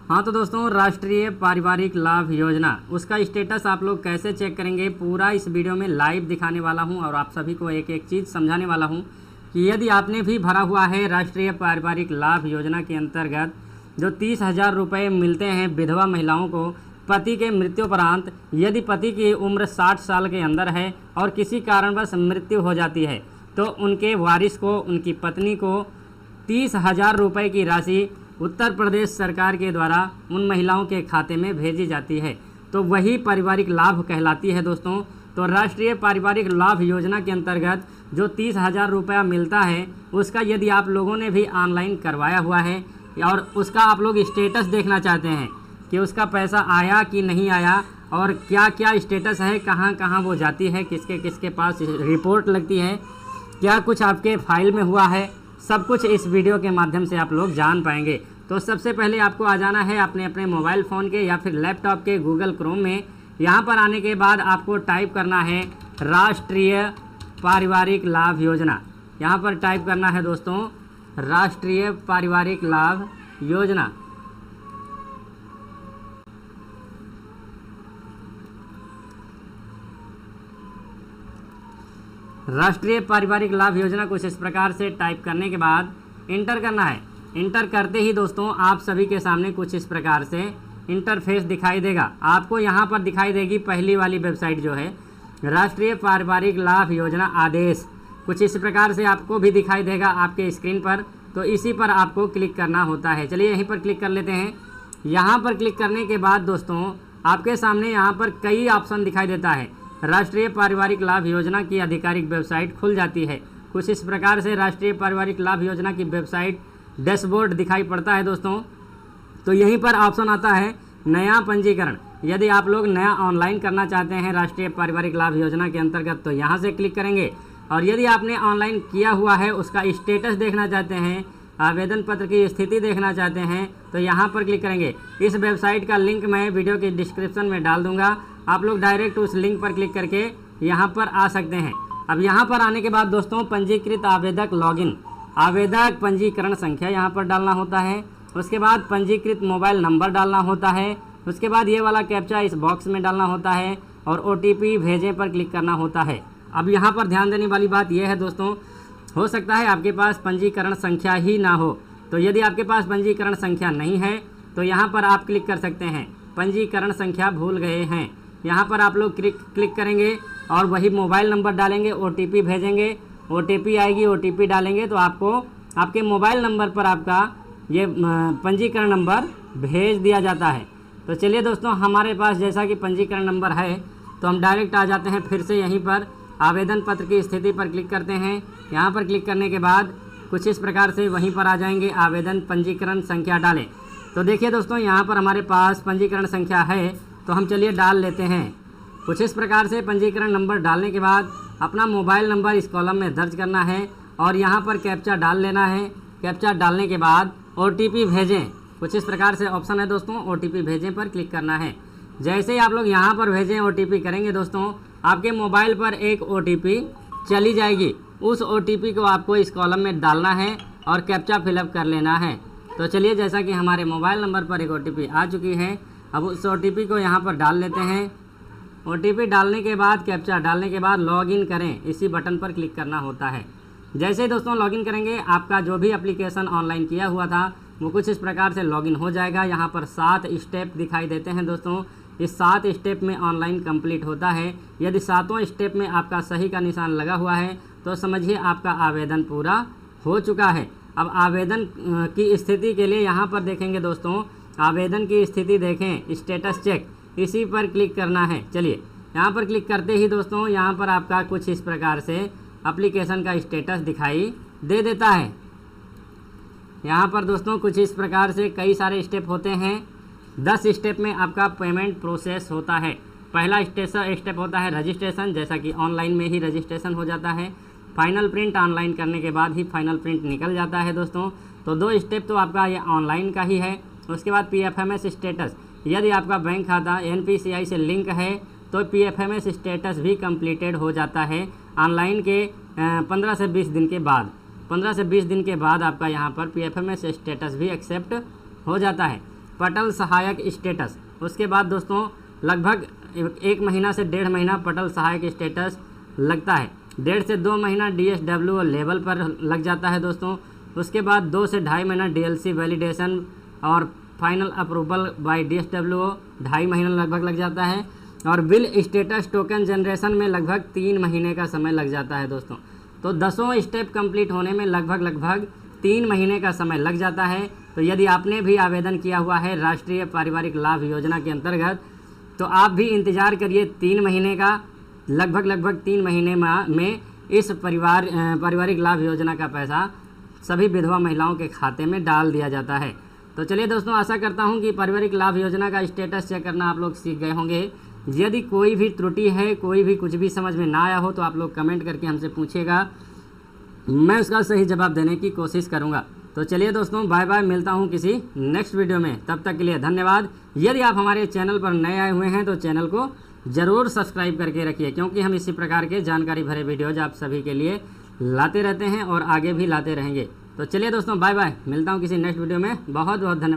हाँ तो दोस्तों, राष्ट्रीय पारिवारिक लाभ योजना उसका स्टेटस आप लोग कैसे चेक करेंगे, पूरा इस वीडियो में लाइव दिखाने वाला हूँ और आप सभी को एक एक चीज़ समझाने वाला हूँ कि यदि आपने भी भरा हुआ है राष्ट्रीय पारिवारिक लाभ योजना के अंतर्गत जो 30,000 रुपये मिलते हैं विधवा महिलाओं को पति के मृत्युपरांत, यदि पति की उम्र 60 साल के अंदर है और किसी कारणवश मृत्यु हो जाती है तो उनके वारिस को, उनकी पत्नी को 30,000 रुपये की राशि उत्तर प्रदेश सरकार के द्वारा उन महिलाओं के खाते में भेजी जाती है। तो वही पारिवारिक लाभ कहलाती है दोस्तों। तो राष्ट्रीय पारिवारिक लाभ योजना के अंतर्गत जो 30,000 रुपया मिलता है उसका यदि आप लोगों ने भी ऑनलाइन करवाया हुआ है और उसका आप लोग स्टेटस देखना चाहते हैं कि उसका पैसा आया कि नहीं आया और क्या क्या स्टेटस है, कहाँ कहाँ वो जाती है, किसके किसके पास रिपोर्ट लगती है, क्या कुछ आपके फाइल में हुआ है, सब कुछ इस वीडियो के माध्यम से आप लोग जान पाएंगे। तो सबसे पहले आपको आ जाना है अपने मोबाइल फ़ोन के या फिर लैपटॉप के गूगल क्रोम में। यहाँ पर आने के बाद आपको टाइप करना है राष्ट्रीय पारिवारिक लाभ योजना। यहाँ पर टाइप करना है दोस्तों राष्ट्रीय पारिवारिक लाभ योजना। राष्ट्रीय पारिवारिक लाभ योजना कुछ इस प्रकार से टाइप करने के बाद इंटर करना है। इंटर करते ही दोस्तों आप सभी के सामने कुछ इस प्रकार से इंटरफेस दिखाई देगा। आपको यहाँ पर दिखाई देगी पहली वाली वेबसाइट जो है राष्ट्रीय पारिवारिक लाभ योजना आदेश, कुछ इस प्रकार से आपको भी दिखाई देगा आपके स्क्रीन पर। तो इसी पर आपको क्लिक करना होता है। चलिए यहीं पर क्लिक कर लेते हैं। यहाँ पर क्लिक करने के बाद दोस्तों आपके सामने यहाँ पर कई ऑप्शन दिखाई देता है। राष्ट्रीय पारिवारिक लाभ योजना की आधिकारिक वेबसाइट खुल जाती है। कुछ इस प्रकार से राष्ट्रीय पारिवारिक लाभ योजना की वेबसाइट डैशबोर्ड दिखाई पड़ता है दोस्तों। तो यहीं पर ऑप्शन आता है नया पंजीकरण। यदि आप लोग नया ऑनलाइन करना चाहते हैं राष्ट्रीय पारिवारिक लाभ योजना के अंतर्गत तो यहाँ से क्लिक करेंगे। और यदि आपने ऑनलाइन किया हुआ है उसका स्टेटस देखना चाहते हैं, आवेदन पत्र की स्थिति देखना चाहते हैं तो यहाँ पर क्लिक करेंगे। इस वेबसाइट का लिंक मैं वीडियो के डिस्क्रिप्शन में डाल दूँगा, आप लोग डायरेक्ट उस लिंक पर क्लिक करके यहाँ पर आ सकते हैं। अब यहाँ पर आने के बाद दोस्तों पंजीकृत आवेदक लॉगिन, आवेदक पंजीकरण संख्या यहाँ पर डालना होता है। उसके बाद पंजीकृत मोबाइल नंबर डालना होता है। उसके बाद ये वाला कैप्चा इस बॉक्स में डालना होता है और OTP भेजें पर क्लिक करना होता है। अब यहाँ पर ध्यान देने वाली बात यह है दोस्तों, हो सकता है आपके पास पंजीकरण संख्या ही ना हो। तो यदि आपके पास पंजीकरण संख्या नहीं है तो यहाँ पर आप क्लिक कर सकते हैं पंजीकरण संख्या भूल गए हैं। यहाँ पर आप लोग क्लिक करेंगे और वही मोबाइल नंबर डालेंगे, OTP भेजेंगे, OTP आएगी, OTP डालेंगे तो आपको आपके मोबाइल नंबर पर आपका ये पंजीकरण नंबर भेज दिया जाता है। तो चलिए दोस्तों, हमारे पास जैसा कि पंजीकरण नंबर है तो हम डायरेक्ट आ जाते हैं फिर से यहीं पर आवेदन पत्र की स्थिति पर क्लिक करते हैं। यहाँ पर क्लिक करने के बाद कुछ इस प्रकार से वहीं पर आ जाएंगे आवेदन पंजीकरण संख्या डालें। तो देखिए दोस्तों यहाँ पर हमारे पास पंजीकरण संख्या है तो हम चलिए डाल लेते हैं। कुछ इस प्रकार से पंजीकरण नंबर डालने के बाद अपना मोबाइल नंबर इस कॉलम में दर्ज करना है और यहाँ पर कैप्चा डाल लेना है। कैप्चा डालने के बाद OTP भेजें, कुछ इस प्रकार से ऑप्शन है दोस्तों, OTP भेजें पर क्लिक करना है। जैसे ही आप लोग यहाँ पर भेजें OTP करेंगे दोस्तों आपके मोबाइल पर एक OTP चली जाएगी। उस OTP को आपको इस कॉलम में डालना है और कैप्चा फिलअप कर लेना है। तो चलिए जैसा कि हमारे मोबाइल नंबर पर एक OTP आ चुकी है, अब उस OTP को यहाँ पर डाल लेते हैं। OTP डालने के बाद कैप्चा डालने के बाद लॉगिन करें, इसी बटन पर क्लिक करना होता है। जैसे ही दोस्तों लॉगिन करेंगे आपका जो भी एप्लीकेशन ऑनलाइन किया हुआ था वो कुछ इस प्रकार से लॉगिन हो जाएगा। यहाँ पर 7 स्टेप दिखाई देते हैं दोस्तों। इस 7 स्टेप में ऑनलाइन कंप्लीट होता है। यदि 7वां स्टेप में आपका सही का निशान लगा हुआ है तो समझिए आपका आवेदन पूरा हो चुका है। अब आवेदन की स्थिति के लिए यहाँ पर देखेंगे दोस्तों, आवेदन की स्थिति देखें, स्टेटस चेक, इसी पर क्लिक करना है। चलिए यहाँ पर क्लिक करते ही दोस्तों यहाँ पर आपका कुछ इस प्रकार से एप्लीकेशन का स्टेटस दिखाई दे देता है। यहाँ पर दोस्तों कुछ इस प्रकार से कई सारे स्टेप होते हैं। 10 स्टेप में आपका पेमेंट प्रोसेस होता है। पहला स्टेप होता है रजिस्ट्रेशन, जैसा कि ऑनलाइन में ही रजिस्ट्रेशन हो जाता है। फाइनल प्रिंट ऑनलाइन करने के बाद ही फाइनल प्रिंट निकल जाता है दोस्तों। तो 2 स्टेप तो आपका ये ऑनलाइन का ही है। उसके बाद PFMS स्टेटस, यदि आपका बैंक खाता NPCI से लिंक है तो PFMS स्टेटस भी कंप्लीटेड हो जाता है ऑनलाइन के 15 से 20 दिन के बाद। 15 से 20 दिन के बाद आपका यहाँ पर PFMS स्टेटस भी एक्सेप्ट हो जाता है। पटल सहायक स्टेटस। उसके बाद दोस्तों लगभग 1 महीना से 1.5 महीना पटल सहायक स्टेटस लगता है। 1.5 से 2 महीना DSWO लेवल पर लग जाता है दोस्तों। उसके बाद 2 से 2.5 महीना DLC वैलिडेशन और फाइनल अप्रूवल बाय DSWO 2.5 महीना लगभग लग जाता है। और बिल स्टेटस टोकन जनरेशन में लगभग 3 महीने का समय लग जाता है दोस्तों। तो 10 स्टेप कंप्लीट होने में लगभग 3 महीने का समय लग जाता है। तो यदि आपने भी आवेदन किया हुआ है राष्ट्रीय पारिवारिक लाभ योजना के अंतर्गत, तो आप भी इंतज़ार करिए 3 महीने का। लगभग 3 महीने में इस पारिवारिक लाभ योजना का पैसा सभी विधवा महिलाओं के खाते में डाल दिया जाता है। तो चलिए दोस्तों, आशा करता हूं कि पारिवारिक लाभ योजना का स्टेटस चेक करना आप लोग सीख गए होंगे। यदि कोई भी त्रुटि है, कोई भी कुछ भी समझ में ना आया हो, तो आप लोग कमेंट करके हमसे पूछिएगा, मैं उसका सही जवाब देने की कोशिश करूँगा। तो चलिए दोस्तों, बाय बाय, मिलता हूँ किसी नेक्स्ट वीडियो में। तब तक के लिए धन्यवाद। यदि आप हमारे चैनल पर नए आए हुए हैं तो चैनल को ज़रूर सब्सक्राइब करके रखिए, क्योंकि हम इसी प्रकार के जानकारी भरे वीडियोज़ आप सभी के लिए लाते रहते हैं और आगे भी लाते रहेंगे। तो चलिए दोस्तों, बाय बाय, मिलता हूँ किसी नेक्स्ट वीडियो में। बहुत बहुत धन्यवाद।